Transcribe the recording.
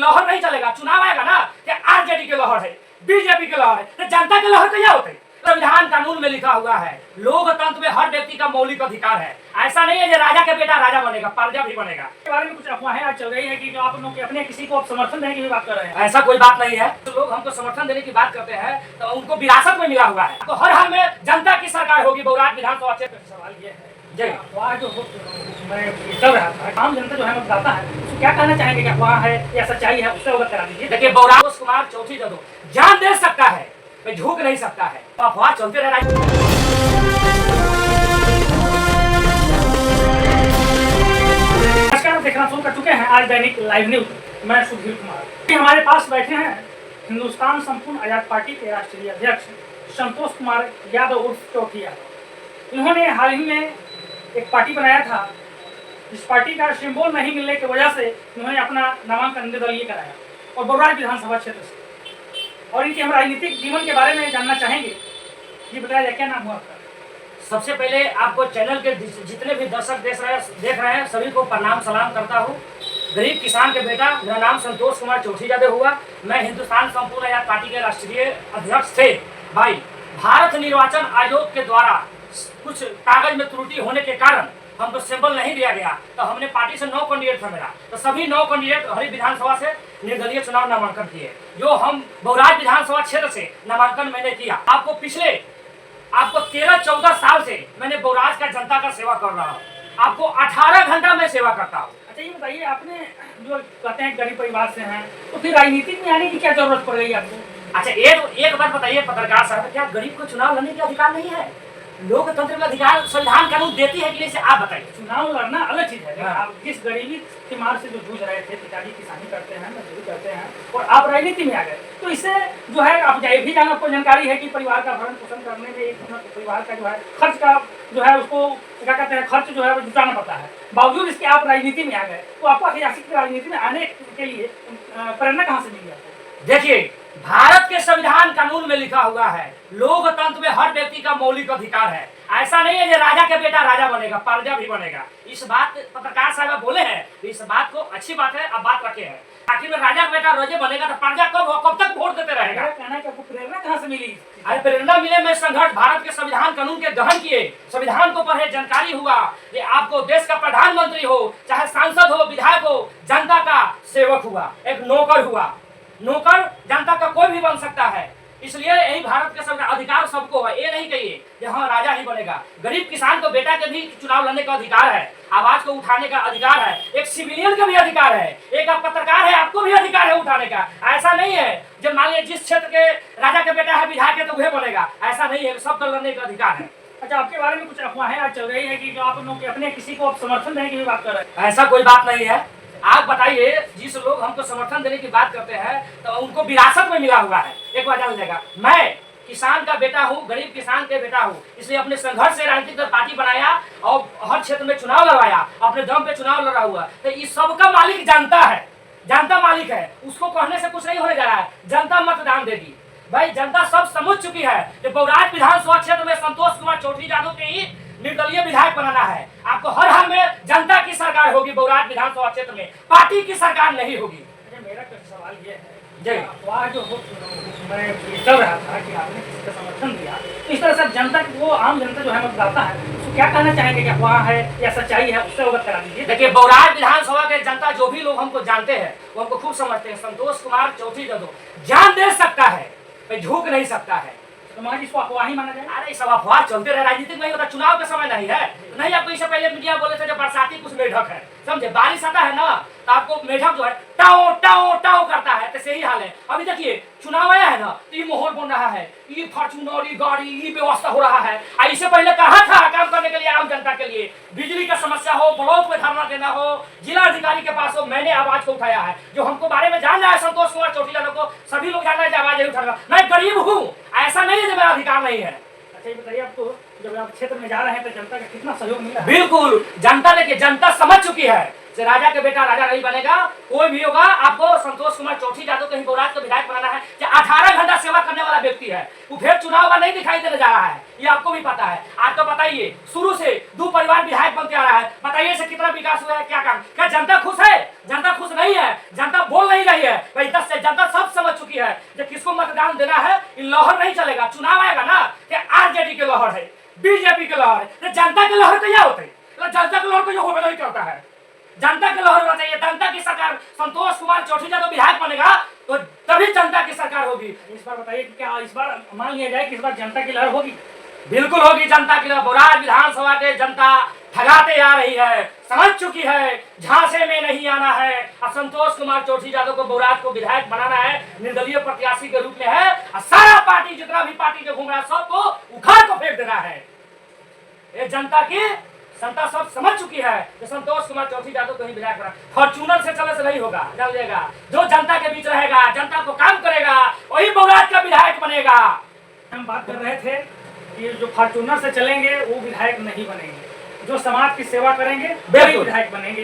लहर नहीं चलेगा। चुनाव आएगा ना कि आरजेडी के लहर है, बीजेपी के लहर है, तो जनता के लहर क्या होते? संविधान कानून में लिखा हुआ है लोकतंत्र में हर व्यक्ति का मौलिक अधिकार है। ऐसा नहीं है कि राजा के बेटा राजा बनेगा, प्रजा भी बनेगा। के बारे में कुछ अफवाहें आज चल रही है कि जो आप लोग अपने किसी को समर्थन देने की भी बात कर रहे हैं। ऐसा कोई बात नहीं है। तो लोग हमको समर्थन देने की बात करते हैं तो उनको विरासत में मिला हुआ है, तो हर हाल में जनता की सरकार होगी। बौराज विधानसभा क्षेत्र सवाल ये है जी, अफवाह जो मैं चल रहा था, आम जनता जो है मतदाता है, उसको क्या कहना चाहेंगे कि अफवाह है या सच्चाई है, उससे अवगत करा दीजिए। देखिए बौराज कुमार चौथी जदो जान दे सकता है, मैं झुक नहीं सकता है, अफवाह चलते रह रहा है। नमस्कार, देखना शुरू कर चुके हैं आज दैनिक लाइव न्यूज। मैं सुधीर कुमार। हमारे पास बैठे हैं हिंदुस्तान संपूर्ण आजाद पार्टी के राष्ट्रीय अध्यक्ष संतोष कुमार यादव उर्फ चौथी यादव। इन्होंने हाल ही में एक पार्टी बनाया था, इस पार्टी का सिंबल नहीं मिलने की वजह से इन्होंने अपना नामांकन निर्दलीय कराया और बौराज विधानसभा क्षेत्र से। और इनके हम राजनीतिक जीवन के बारे में जानना चाहेंगे। ये बताया जाए, क्या नाम हुआ आपका? सबसे पहले आपको चैनल के जितने भी दर्शक देख रहे हैं सभी को प्रणाम सलाम करता हूँ। गरीब किसान के बेटा, मेरा नाम संतोष कुमार चौथी यादव हुआ। मैं हिंदुस्तान संपूर्ण आजाद पार्टी के राष्ट्रीय अध्यक्ष थे। भाई, भारत निर्वाचन आयोग के द्वारा कुछ कागज में त्रुटि होने के कारण हमको सिंबल नहीं दिया गया, तो हमने पार्टी से 9 कैंडिडेट था मेरा, तो सभी 9 कैंडिडेट हरी विधानसभा से निर्दलीय चुनाव नामांकन किए। जो हम बौराज विधानसभा क्षेत्र से नामांकन मैंने किया। आपको 13-14 साल से मैंने बौराज का जनता का सेवा कर रहा हूँ। आपको 18 घंटा मैं सेवा करता हूँ। अच्छा, ये बताइए, आपने जो कहते हैं गरीब परिवार से हैं, तो फिर राजनीतिक में आने की क्या जरूरत पड़ गई आपको? अच्छा, एक बात बताइए पत्रकार साहब, क्या गरीब को चुनाव लड़ने का अधिकार नहीं है? लोकतंत्र में अधिकार संविधान कानून देती है कि नहीं, से आप बताइए। चुनाव लड़ना अलग चीज है। हाँ। आप जिस गरीबी की मार से जो जूझ रहे थे, पिताजी किसानी करते हैं, मजदूरी करते हैं, और आप राजनीति में आ गए, तो इससे जो है आप ये भी आपको जानकारी है कि परिवार का भरण पोषण करने में एक परिवार का जो है खर्च का जो है उसको क्या कहते हैं, खर्च जो है वो जुटाना पड़ता है। बावजूद इसके आप राजनीति में आ गए, तो आपको ऐतिहासिक राजनीति में आने के लिए प्रेरणा कहाँ से मिली आपको? देखिए, भारत के संविधान कानून में लिखा हुआ है लोकतंत्र में हर व्यक्ति का मौलिक अधिकार है। ऐसा नहीं है कि राजा के बेटा राजा बनेगा, प्रजा भी बनेगा। इस बात पत्रकार साहब बोले हैं, तो इस बात को अच्छी बात है, अब बात रखे हैं। आखिर में राजा का बेटा राजा बनेगा तो प्रजा कब तक वोट देते रहेगा? कहना कि आपको प्रेरणा कहाँ से मिली? अरे प्रेरणा मिले, मैं संघर्ष भारत के संविधान कानून के गहन किए, संविधान को पढ़े, जानकारी हुआ कि आपको देश का प्रधानमंत्री हो, चाहे सांसद हो, विधायक हो, जनता का सेवक हुआ, एक नौकर हुआ। नौकर जनता का कोई भी बन सकता है, इसलिए यही भारत के संविधान अधिकार सबको है। ये नहीं कहिए कि हाँ राजा ही बनेगा। गरीब किसान को बेटा के भी चुनाव लड़ने का अधिकार है, आवाज को उठाने का अधिकार है, एक सिविलियन का भी अधिकार है, एक आप पत्रकार है, आपको भी अधिकार है उठाने का। ऐसा नहीं है जब मान लीजिए जिस क्षेत्र के राजा के बेटा है विधायक है तो वह बनेगा, ऐसा नहीं है, सबको लड़ने का अधिकार है। अच्छा, आपके बारे में कुछ अफवाहें आज चल रही है कि जो आप लोग अपने किसी को समर्थन देने की भी बात कर रहे हैं। ऐसा कोई बात नहीं है। आप बताइए, जिस लोग हमको समर्थन देने की बात करते हैं तो उनको विरासत में मिला हुआ है। एक बार जान जाएगा, मैं किसान का बेटा हूँ, गरीब किसान के बेटा हूँ, इसलिए अपने संघर्ष से राजनीतिक पार्टी बनाया और हर क्षेत्र में चुनाव लड़वाया, अपने दम पे चुनाव लड़ा हुआ। तो इस सबका मालिक जनता है, जनता मालिक है, उसको कहने से कुछ नहीं होने जा रहा है। जनता मतदान देगी। भाई, जनता सब समझ चुकी है कि बौराज विधानसभा क्षेत्र में संतोष कुमार चौधरी यादव के ही निर्दलीय विधायक बनाना है। आपको हर हाल में जनता की सरकार होगी बौराज विधानसभा क्षेत्र में, पार्टी की सरकार नहीं होगी। मेरा सवाल ये है जी, अफवाह जो मैं चल रहा था कि आपने किसी का समर्थन दिया, तो इस तरह से जनता वो आम जनता जो है मतदाता है, उसको क्या कहना चाहेंगे कि अफवाह है या सच्चाई है, उससे अवगत करा दीजिए। देखिए, बौराज विधानसभा के जनता जो भी लोग हमको जानते हैं वो हमको खूब समझते हैं। संतोष कुमार चौथी यादव जान दे सकता है, मैं झुक नहीं सकता है। तो मान इसको अफवाह ही माना जाए? अरे सब अफवाह चलते रहे, राजनीतिक नहीं होता, चुनाव का समय नहीं है। नहीं, आपको इससे पहले मीडिया बोले थे जब बरसाती कुछ मेढक है, समझे, बारिश आता है ना तो आपको मेढक जो है टाओ टाओ टाओ करता है, तो यही हाल है। अभी देखिए चुनाव आया है ना, तो ये माहौल बन रहा है, ये फॉर्च्यूनर, ये गाड़ी, ये व्यवस्था हो रहा है। इससे पहले कहा था काम करने के लिए आम जनता के लिए, बिजली का समस्या हो, ब्लॉक में धरना देना हो, जिला अधिकारी के पास हो, मैंने आवाज को उठाया है। जो हमको बारे में जान रहा है संतोष कुमार चौधरी यादव को, सभी लोग जान रहे हैं आवाज उठाना। मैं गरीब हूँ, ऐसा नहीं है मेरा अधिकार नहीं है। अच्छा, ये बताइए, आपको जब आप क्षेत्र में जा रहे हैं तो जनता का कितना सहयोग मिला? बिल्कुल, जनता देखिए, जनता समझ चुकी है से राजा के बेटा राजा नहीं बनेगा, कोई भी होगा। आपको संतोष कुमार चौधरी यादव कहीं बौराज को विधायक बनाना है, कि 18 घंटा सेवा करने वाला व्यक्ति है, वो फिर चुनाव का नहीं दिखाई देने जा रहा है, ये आपको भी पता है। आप तो बताइए, शुरू से 2 परिवार विधायक बनते आ रहा है, बताइए से कितना विकास हुआ है, क्या काम? क्या जनता खुश है? जनता खुश नहीं है, जनता बोल नहीं रही रही है भाई, 10 से जनता सब समझ चुकी है कि किसको मतदान देना है। इन लहर नहीं चलेगा, चुनाव आएगा ना कि आरजेडी के लहर है, बीजेपी के लहर है, तो जनता के लहर क्या होते हैं? तो जनता के लहर तो ये होबे नहीं करता है। जनता के लहर होना चाहिए, जनता की सरकार। संतोष कुमार चौधरी जब विधायक बनेगा तो तभी जनता की सरकार होगी। इस बार बताइए कि क्या इस बार मान लिया जाए कि इस बार जनता की लहर होगी? बिल्कुल होगी जनता की लहर। बौराज विधानसभा के जनता ठगाते आ रही है, समझ चुकी है, झांसे में नहीं आना है। और संतोष कुमार चौधरी यादव को, बौराज को विधायक बनाना है, निर्दलीय प्रत्याशी के रूप में है। और सारा पार्टी, जितना भी पार्टी जो घूम रहा है, सबको उखाड़ को फेंक देना है। ये जनता सब समझ चुकी है कि संतोष कुमार चौधरी यादव को ही विधायक बना। फॉर्चूनर से चले से नहीं होगा, जान लेगा। जो जनता के बीच रहेगा, जनता को काम करेगा, वही बौराज का विधायक बनेगा। हम बात कर रहे थे कि जो फॉर्चूनर से चलेंगे वो विधायक नहीं बनेंगे, जो समाज की सेवा करेंगे वही विधायक बनेंगे।